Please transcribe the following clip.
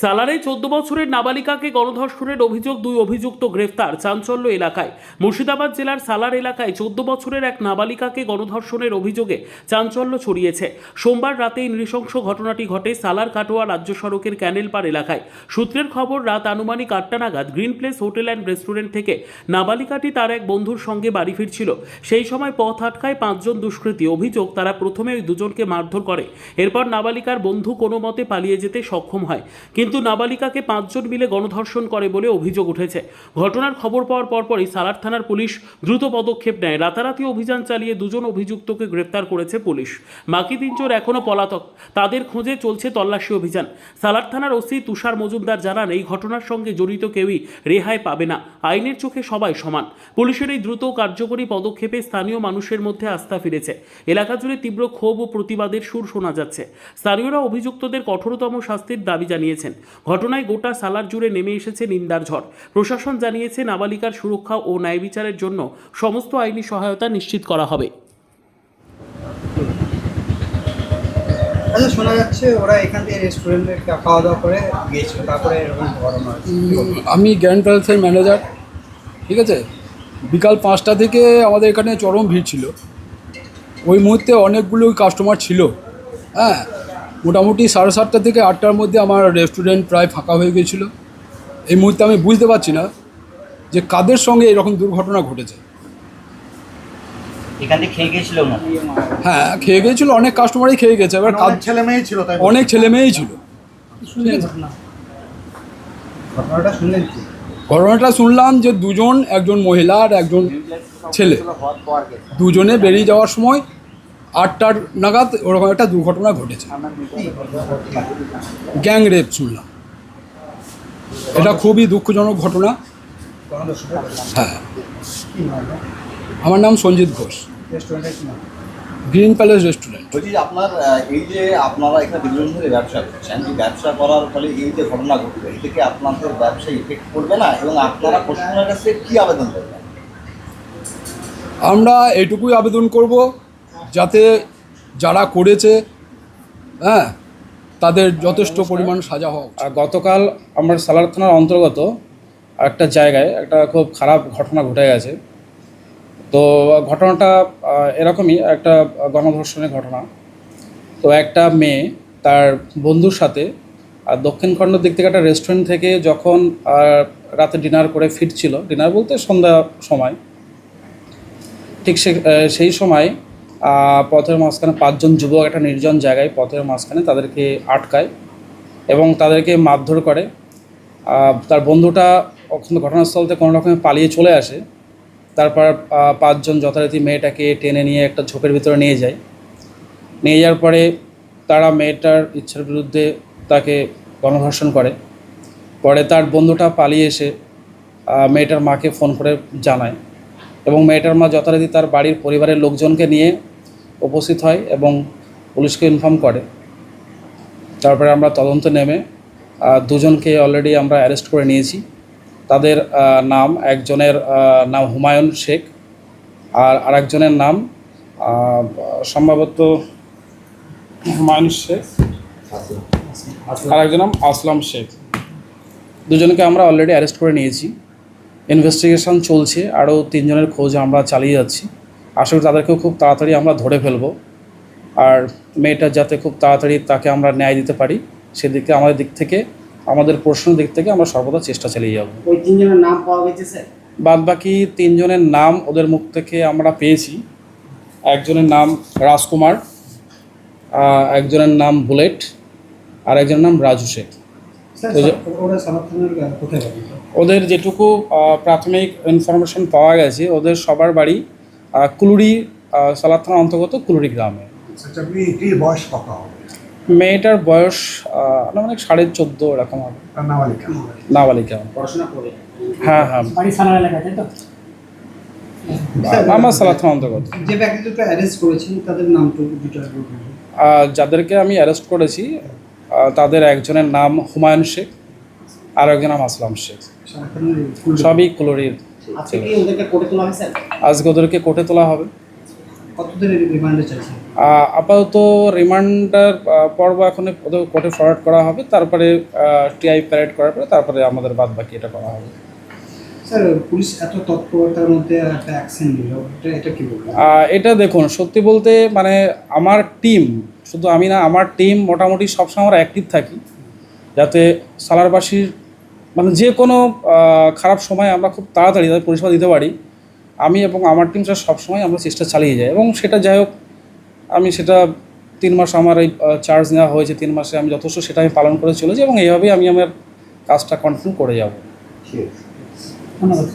সালারে 14 বছরের নাবালিকাকে গণধর্ষণের অভিযোগ, দুই অভিযুক্ত গ্রেফতার। চাঞ্চল্য এলাকায়। মুর্শিদাবাদ জেলার সালার এলাকায় 14 বছরের এক নাবালিকাকে গণধর্ষণের অভিযোগে চাঞ্চল্য ছড়িয়েছে। সোমবার রাতেই নৃশংস ঘটনাটি ঘটে সালার কাটোয়া রাজ্য সড়কের ক্যানেলপাড় এলাকায়। সূত্রের খবর, রাত আনুমানিক 8টা নাগাদ green place hotel and restaurant থেকে নাবালিকাটি তার এক বন্ধুর সঙ্গে বাড়ি ফিরছিল। সেই সময় পথ আটকায় 5 জন দুষ্কৃতী। অভিযোগ, তারা প্রথমে ওই দুজনকে মারধর করে। এরপর নাবালিকার বন্ধু কোনো মতে পালিয়ে যেতে সক্ষম হয়, কিন্তু নাবালিকাকে 5 জন মিলে গণধর্ষণ করে বলে অভিযোগ উঠেছে। ঘটনার খবর পাওয়ার পরপরই সালার থানার পুলিশ দ্রুত পদক্ষেপ নেয়। রাতারাতি অভিযান চালিয়ে 2 জন অভিযুক্তকে গ্রেফতার করেছে পুলিশ। বাকি 3 জন এখনও পলাতক, তাদের খোঁজে চলছে তল্লাশি অভিযান। সালার থানার ওসি তুষার মজুমদার জানান, এই ঘটনার সঙ্গে জড়িত কেউই রেহাই পাবে না। আইনের চোখে সবাই সমান। পুলিশের এই দ্রুত কার্যকরী পদক্ষেপে স্থানীয় মানুষের মধ্যে আস্থা ফিরেছে। এলাকা জুড়ে তীব্র ক্ষোভ ও প্রতিবাদের সুর শোনা যাচ্ছে। স্থানীয়রা অভিযুক্তদের কঠোরতম শাস্তির দাবি জানিয়েছেন। ঘটনায় গোটা সালার জুড়ে নেমে এসেছে নিন্দার ঝড়। প্রশাসন জানিয়েছে, নাবালিকার সুরক্ষা ও ন্যায় বিচারের জন্য সমস্ত আইনি সহায়তা নিশ্চিত করা হবে। আচ্ছা, শোনা যাচ্ছে ওরা এখান থেকে রেস্টুরেন্টে খাওয়া দাওয়া করে গিয়েছিল, তারপরে এরকম ঘটনা। আমি গ্র্যান্ড প্যালেসের ম্যানেজার, ঠিক আছে। বিকাল 5টা থেকে আমাদের এখানে চরম ভিড় ছিল। ওই মুহূর্তে অনেকগুলো কাস্টমার ছিল। হ্যাঁ, মোটামুটি 7:30 থেকে 8টার মধ্যে আমার রেস্টুরেন্ট প্রায় ফাঁকা হয়ে গিয়েছিল। এই মুহূর্তে আমি বুঝতে পারছি না যে কাদের সঙ্গে এরকম দুর্ঘটনা ঘটেছে। এখানে খেয়ে গেছিল না? হ্যাঁ, খেয়ে গিয়েছিল, অনেক কাস্টমারই খেয়ে গেছে। এবার ছেলে মেয়ে ছিল, তাই অনেক ছেলে মেয়েই ছিল। ঘটনাটা শুনলেন কি? ঘটনাটা শুনলাম যে 2 জন, একজন মহিলা আর একজন ছেলে, দুজনে বেরিয়ে যাওয়ার সময় 8টার নাগাদ ওরকম একটা দুর্ঘটনা ঘটেছে। গ্যাং রেপ শুনলাম। এটা খুবই দুঃখজনক ঘটনা। হ্যাঁ, আমার নাম সঞ্জিত ঘোষ, রেস্টুরেন্টের কি নাম? Green palace restaurant. বলছি যে এই যে আপনারা এখানে দীর্ঘদিন ধরে ব্যবসা করছেন, এই ব্যবসা করার ফলে এই যে ঘটনা ঘটবে, এতে কি আপনাদের ব্যবসায় ইফেক্ট করবে না? এবং আপনারা প্রশাসনের কাছে কী আবেদন করবেন? আমরা এটুকুই আবেদন করব, যাতে যারা করেছে, হ্যাঁ, তাদের যথেষ্ট পরিমাণ সাজা হওয়া উচিত। গতকাল আমার সালার থানার অন্তর্গত একটা জায়গায় একটা খুব খারাপ ঘটনা ঘটে গেছে। তো ঘটনাটা এরকমই একটা গণধর্ষণের ঘটনা। তো একটা মেয়ে তার বন্ধুর সাথে দক্ষিণখণ্ড দিক থেকে একটা রেস্টুরেন্ট থেকে যখন রাতে ডিনার করে ফিরছিল, ডিনার বলতে সন্ধ্যা সময়, ঠিক সেই সময় পথের মাঝখানে 5 জন যুবক একটা নির্জন জায়গায় পথের মাঝখানে তাদেরকে আটকায় এবং তাদেরকে মারধর করে। তার বন্ধুটা ওখানে ঘটনাস্থল থেকে কোনো রকমে পালিয়ে চলে আসে। তারপর 5 জন যথারীতি মেয়েটাকে টেনে নিয়ে একটা ঝোপের ভিতরে নিয়ে যায়। নিয়ে যাওয়ার পরে তারা মেয়েটার ইচ্ছার বিরুদ্ধে তাকে গণধর্ষণ করে। পরে তার বন্ধুটা পালিয়ে এসে মেয়েটার মাকে ফোন করে জানায় এবং মেয়েটার মা যথারীতি তার বাড়ির পরিবারের লোকজনকে নিয়ে উপস্থিত হয় এবং পুলিশকে ইনফর্ম করে। তারপরে আমরা তদন্তে নেমে 2 জনকে অলরেডি আমরা অ্যারেস্ট করে নিয়েছি। তাদের নাম, একজনের নাম হুমায়ুন শেখ আর আরেকজনের নাম সম্ভবত হুমায়ুন শেখ আর একজনের নাম আসলাম শেখ। 2 জনকে আমরা অলরেডি অ্যারেস্ট করে নিয়েছি। ইনভেস্টিগেশন চলছে, আরও 3 জনের খোঁজ আমরা চালিয়ে যাচ্ছি। আশা করি তাদেরকেও খুব তাড়াতাড়ি আমরা ধরে ফেলব। আর মেয়েটা যাতে খুব তাড়াতাড়ি তাকে আমরা ন্যায় দিতে পারি, সেদিকে আমাদের দিক থেকে, আমাদের প্রশ্নের দিক থেকে আমরা সর্বদা চেষ্টা চালিয়ে যাব। ওই 3 জনের নাম পাওয়া গেছে স্যার? বাদ বাকি 3 জনের নাম ওদের মুখ থেকে আমরা পেয়েছি। একজনের নাম রাজকুমার, একজনের নাম বুলেট আর একজনের নাম রাজু শেখ। ওদের যেটুকু প্রাথমিক ইনফরমেশন পাওয়া গেছে, ওদের সবার বাড়ি কুলুরি, সালার থানার অন্তর্গত কুলুরি গ্রামে। বয়স কত হবে? মেয়েটার বয়স মানে 14.5 এরকম হবে। নাবালিকা। পড়াশোনা করে? হ্যাঁ হ্যাঁ, আমার সালার থানার অন্তর্গত। যে ব্যক্তি দুটো অ্যারেস্ট করেছেন তাদের নামটা দুটো? যাদেরকে আমি অ্যারেস্ট করেছি তাদের একজনের নাম হুমায়ুন শেখ আর একজনের নাম আসলাম শেখ, সবই কুলুরির। আজকে ওদেরকে কোর্টে তোলা হবে। কতদিনের রিমান্ডে চাইছেন? আপাতত রিমান্ডার পর্ব এখন কোর্টে ফরওয়ার্ড করা হবে, তারপরে টিআই প্যারেড করার পরে তারপরে আমাদের বাদ বাকি এটা করা হবে। স্যার পুলিশ এত তৎপরতার মধ্যে একটা অ্যাকশন নিল, এটা কি বলবেন? এটা দেখুন, সত্যি বলতে মানে আমার টিম, শুধু আমি না, আমার টিম মোটামুটি সবসময় আমরা অ্যাক্টিভ থাকি, যাতে সালারবাসীর মানে যে কোনো খারাপ সময় আমরা খুব তাড়াতাড়ি তাদের পরিষেবা দিতে পারি। আমি এবং আমার টিম সবসময় আমরা চেষ্টা চালিয়ে যাই, এবং সেটা যাই হোক, আমি সেটা 3 মাস আমার এই চার্জ নেওয়া হয়েছে, 3 মাসে আমি যথেষ্ট সেটা আমি পালন করে চলেছি, এবং এইভাবেই আমি আমার কাজটা কন্টিনিউ করে যাব। ঠিক আছে, ধন্যবাদ।